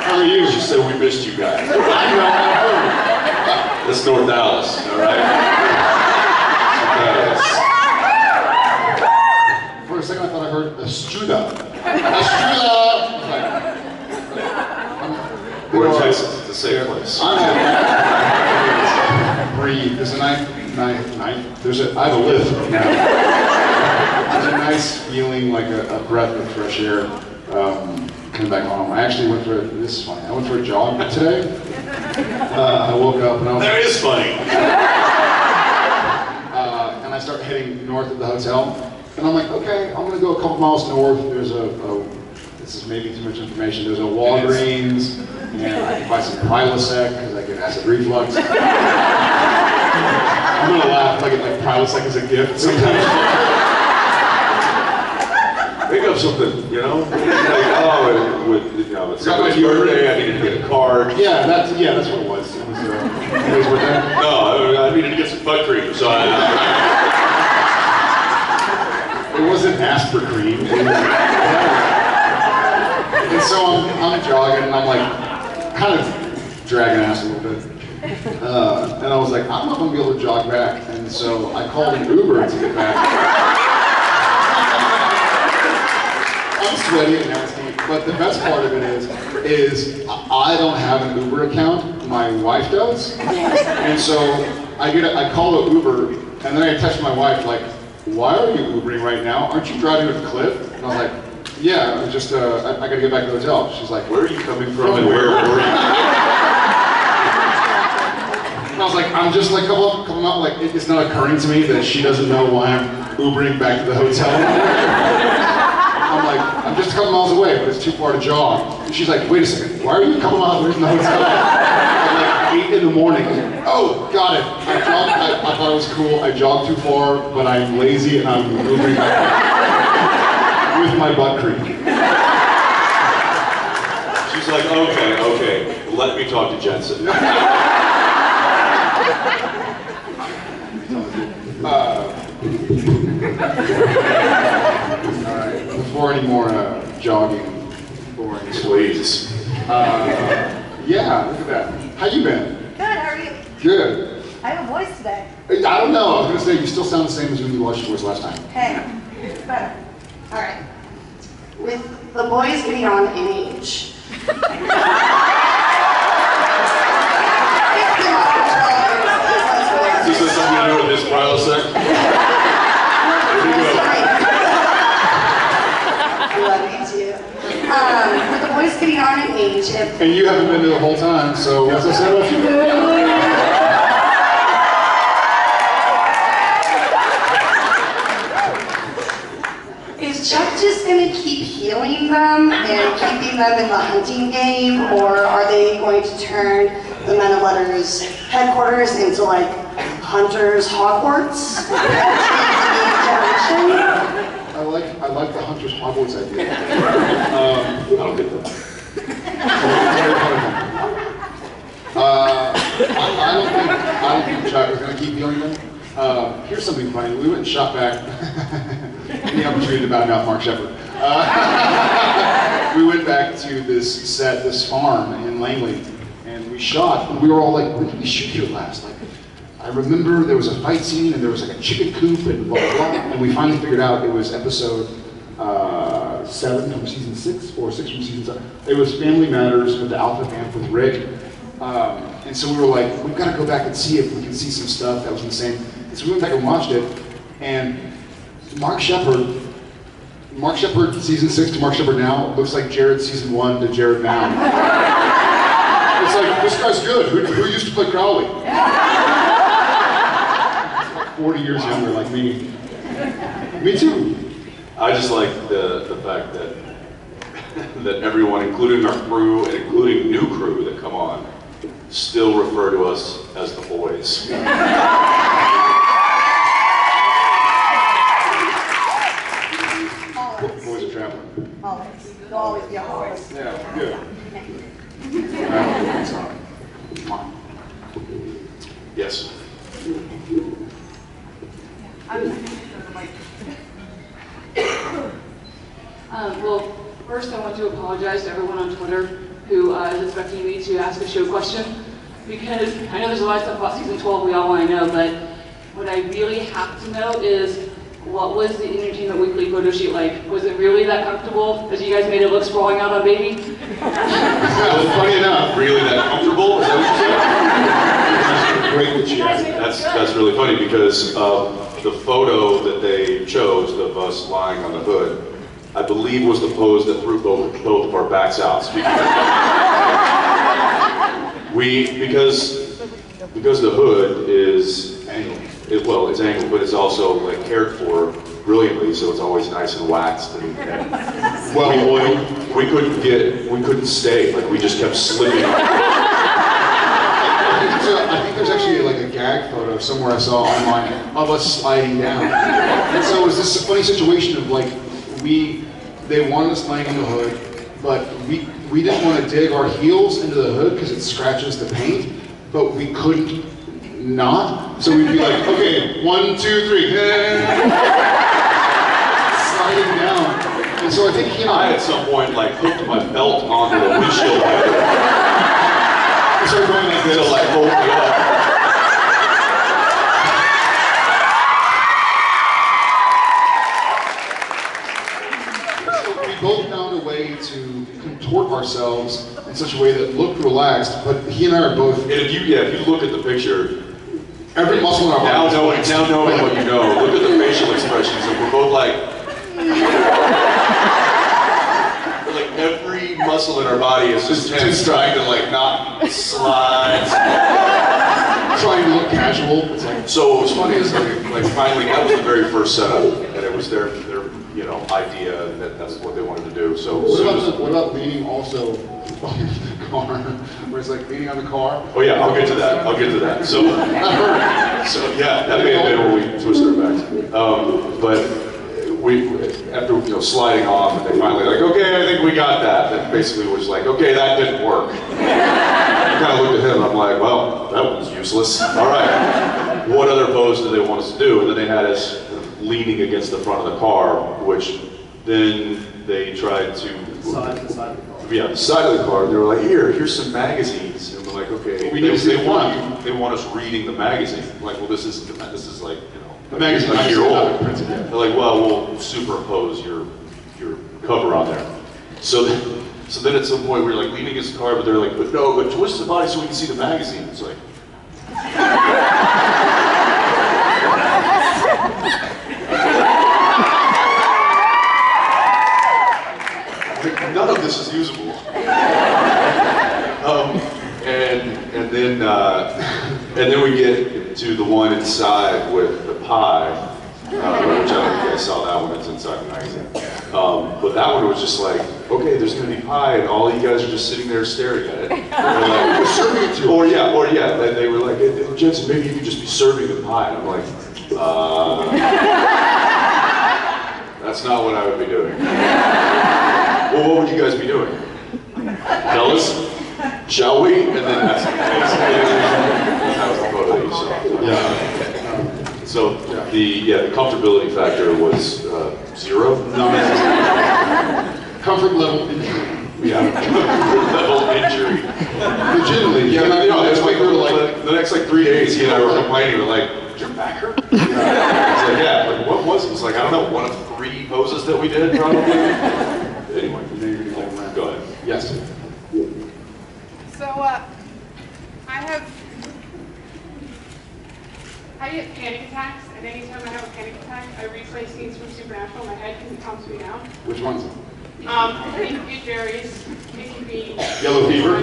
How are you? She said, we missed you guys. I know. That's North Dallas, all right? For a second, I thought I heard a struda. We're in Texas, it's the same place. Breathe. There's a nice. I have a lift now. There's a nice feeling, like a breath of fresh air coming back home. I actually went for this is funny. I went for a jog today. I woke up and I was. That is funny. And I start heading north of the hotel, and I'm like, okay, I'm gonna go a couple miles north. There's this is maybe too much information. There's a Walgreens, and I can buy some Prilosec because I get acid reflux. I'm gonna laugh if I get like Prilosec as a gift sometimes. Make up something, you know? Like, it's my birthday, I needed to get a card. Yeah, that's what it was. It was No, I needed to get some butt cream, so it wasn't Asper cream. And so I'm jogging, and I'm like, kind of dragging ass a little bit. And I was like, I'm not going to be able to jog back. And so I called an Uber to get back. I'm sweaty and nasty, but the best part of it is I don't have an Uber account. My wife does. And so I call an Uber, and then I text my wife, like, why are you Ubering right now? Aren't you driving to the cliff? And I was like, yeah, I just, I gotta get back to the hotel. She's like, where are you coming from and where were you? And I was like, I'm just like, coming up, like, it's not occurring to me that she doesn't know why I'm Ubering back to the hotel. I'm like, I'm just a couple miles away, but it's too far to jog. And she's like, wait a second, why are you a couple miles away from the hotel? At like 8 in the morning. Oh, got it. I thought it was cool. I jogged too far, but I'm lazy and I'm Ubering back with my butt cream. She's like, okay, let me talk to Jensen. Alright, before any more jogging, boring Please. yeah, look at that. How you been? Good, how are you? Good. I have a voice today. I don't know, I was gonna say, you still sound the same as when you watched your voice last time. Hey, better. All right. With the boys getting on in age. Is this something to do with this Prilosec? Love you too. With the boys getting on in age, And you haven't been there the whole time, so what's I say about you? is Chuck just gonna keep healing them and keeping them in the hunting game, or are they going to turn the Men of Letters headquarters into like Hunter's Hogwarts? I like the Hunter's Hogwarts idea. I don't get that. I don't think Chuck is going to keep healing them. Here's something funny. We went and shot back the opportunity to bow out Mark Shepard. We went back to this farm in Langley, and we shot, and we were all like, when did we shoot here last? Like, I remember there was a fight scene, and there was like a chicken coop, and blah, blah, blah, and we finally figured out it was episode 7 from season 6, or 6 from season 7. It was Family Matters with the Alpha Vamp with Rick. And so we were like, we've got to go back and see if we can see some stuff that was insane. And so we went back and watched it, and Mark Shepard season 6 to Mark Shepard now looks like Jared season 1 to Jared now. It's like, this guy's good. Who used to play Crowley? He's like 40 years younger, like me. Me too. I just like the fact that that everyone, including our crew and including new crew that come on, still refer to us as the boys. Boys are traveling. Always. You'll always be always. Yeah, good. Yes. Well, First, I want to apologize to everyone on Twitter who is expecting me to ask a show question, because I know there's a lot of stuff about season 12 we all want to know, but what I really have to know is, what was the Entertainment Weekly photo shoot like? Was it really that comfortable as you guys made it look sprawling out on baby? Well, funny enough, really that comfortable? Is that what you said? Great that she asked. That's really funny, because the photo that they chose of us lying on the hood, I believe was the pose that threw both of our backs out. Because the hood is angled. It's angled, but it's also like cared for brilliantly, so it's always nice and waxed and well oiled. We couldn't stay. Like, we just kept slipping. I think there's actually like a gag photo somewhere I saw online of us sliding down. And so it was this funny situation of like, they wanted us laying in the hood, but we didn't want to dig our heels into the hood because it scratches the paint, but we couldn't not. So we'd be like, okay, 1, 2, 3, sliding down. And so I think he and I at some point like hooked my belt onto the windshield wiper. So going like this. To like hold me up. We both found a way to contort ourselves in such a way that looked relaxed, but he and I are both. And if you look at the picture, every muscle in our body. Now knowing what you know, look at the facial expressions, and we're both like every muscle in our body is just tense, trying to like not slide. Trying to look casual. It's like, so what was funny is like finally that was the very first setup, and it was their idea, and that's what they wanted to do. So what about leaning also on the car? Where it's like leaning on the car? Oh yeah, I'll get to that. So yeah, that may have been where we twisted our backs. But we, after sliding off, and they finally like, okay, I think we got that. That basically was like, okay, that didn't work. I kind of looked at him, I'm like, well, that was useless. All right, what other pose do they want us to do? And then they had us leaning against the front of the car, which then they tried to... The side of the car. Yeah, the side of the car. They were like, here's some magazines. And we're like, okay. Well, they want us reading the magazine. I'm like, well, this is like, the magazine a year old. Printed, yeah. They're like, well, we'll superimpose your cover on there. So then at some point we were like leaning against the car, but they're like, but twist the body so we can see the magazine. It's like, none of this is usable. And then we get to the one inside with the pie, which I don't know if you guys saw that one. It's inside the magazine. But that one was just like, okay, there's going to be pie, and all you guys are just sitting there staring at it. Like, we're serving it to you. Or yeah, they were like, hey, Jensen, maybe you could just be serving the pie. And I'm like, that's not what I would be doing. Well, what would you guys be doing? Tell us, shall we? And then that's that was the photo you saw. Yeah. So the comfortability factor was 0. Comfort level injury. Yeah, comfort level injury. Legitimately. Yeah, it's like the next 3 days, he and I were complaining. We're like, did your back hurt? It's like, yeah. Like, what was it? It's like, I don't know, one of 3 poses that we did, probably. Anyway, go ahead. Yes. So, I get panic attacks, and anytime I have a panic attack, I replay scenes from Supernatural in my head because it calms me down. Which ones? It varies. It can be... Yellow fever?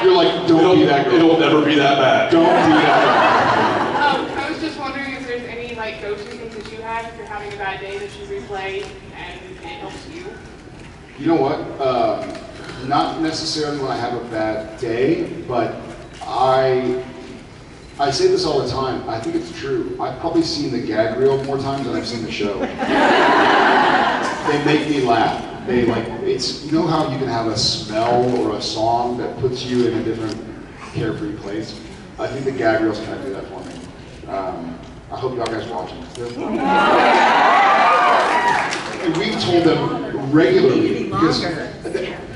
You're like, don't be that girl. It'll never be that bad. Don't be that I was just wondering if there's any go-to things that you have if you're having a bad day that you replay and it helps you. You know what? Not necessarily when I have a bad day, but I say this all the time. I think it's true. I've probably seen the gag reel more times than I've seen the show. They make me laugh. They it's, you know how you can have a smell or a song that puts you in a different carefree place? I think the gag reels kind of do that for me. I hope y'all guys watch them. and we've told them regularly because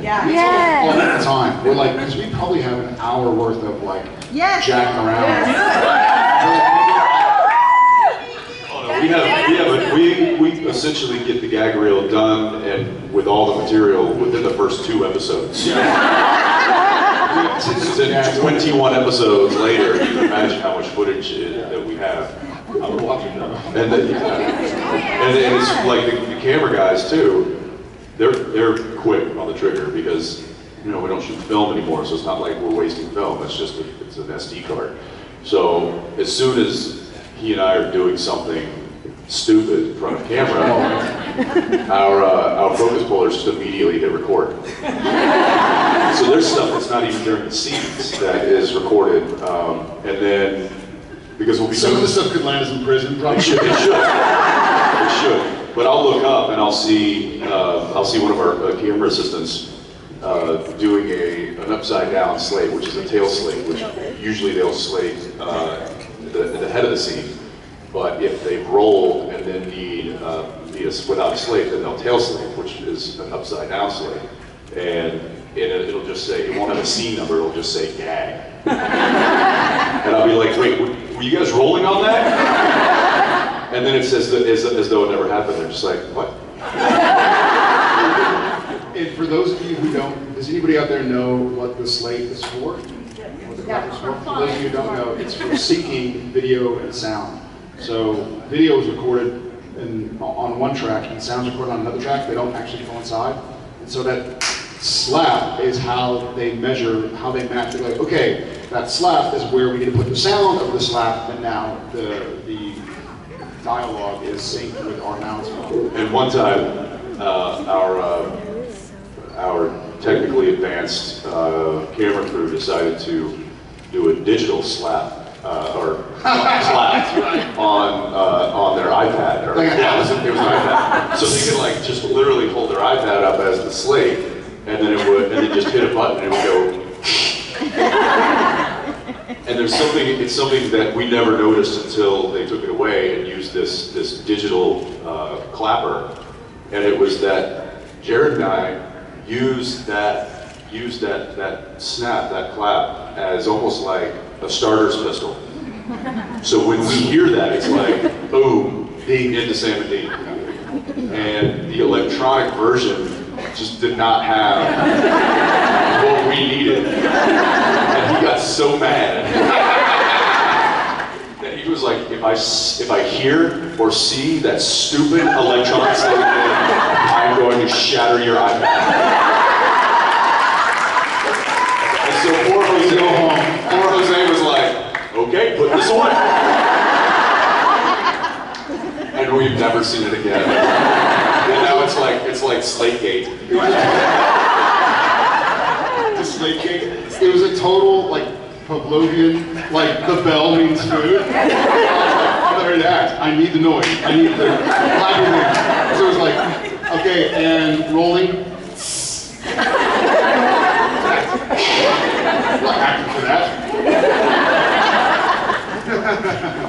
Yeah. we tell them all the time. We're like, because we probably have an hour worth of like jacking around. Oh, no, we essentially get the gag reel done and with all the material within the first 2 episodes. And then 21 episodes later, you can imagine how much footage that we have. I would watch it though. And then it's like the camera guys too. They're quick on the trigger because we don't shoot film anymore, so it's not like we're wasting film. It's just it's an SD card. So as soon as he and I are doing something stupid in front of camera, our focus pullers just immediately hit record. So there's stuff that's not even during the scenes that is recorded, and then because we'll be Some of the stuff could land us in prison, probably. It should. But I'll look up and I'll see one of our camera assistants doing an upside down slate, which is a tail slate, which usually they'll slate the head of the scene. But if they've rolled and then need without a slate, then they'll tail slate, which is an upside down slate. And it'll just say, it won't have a scene number, it'll just say gag. And I'll be like, wait, were you guys rolling on that? And then it says that as though it never happened. They're just like, what? And for those of you who don't, does anybody out there know what the slate is for? What the clap is for? For those of you who don't know, it's for syncing video and sound. So video is recorded on one track and sound's recorded on another track. They don't actually coincide. And so that slap is how they measure, how they match. They're like, okay, that slap is where we need to put the sound of the slap, and now the dialogue is synced with our announcement. And one time, our technically advanced camera crew decided to do a digital slap or clap on their iPad. Or, yeah, it was an iPad. So they could like just literally hold their iPad up as the slate, and then then just hit a button and it would go. And it's something that we never noticed until they took it away and used this digital clapper. And it was that Jared and I used that snap, that clap, as almost like a starter's pistol. So when we hear that, it's like, boom, ding into Sam and Dean. And the electronic version just did not have what we needed. And he got so mad that he was like, if I hear or see that stupid electronic slate thing, I'm going to shatter your iPad. And so poor Jose was like, okay, put this away. And we've never seen it again. And now it's like Slate-gate. The Slate-gate. It was a total like Pavlovian, like the bell means food. I'm ready to act. I need the noise. I need the clapping. So it was like, okay, and rolling. Not acting for that.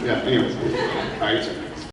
Yeah. Anyways, all right.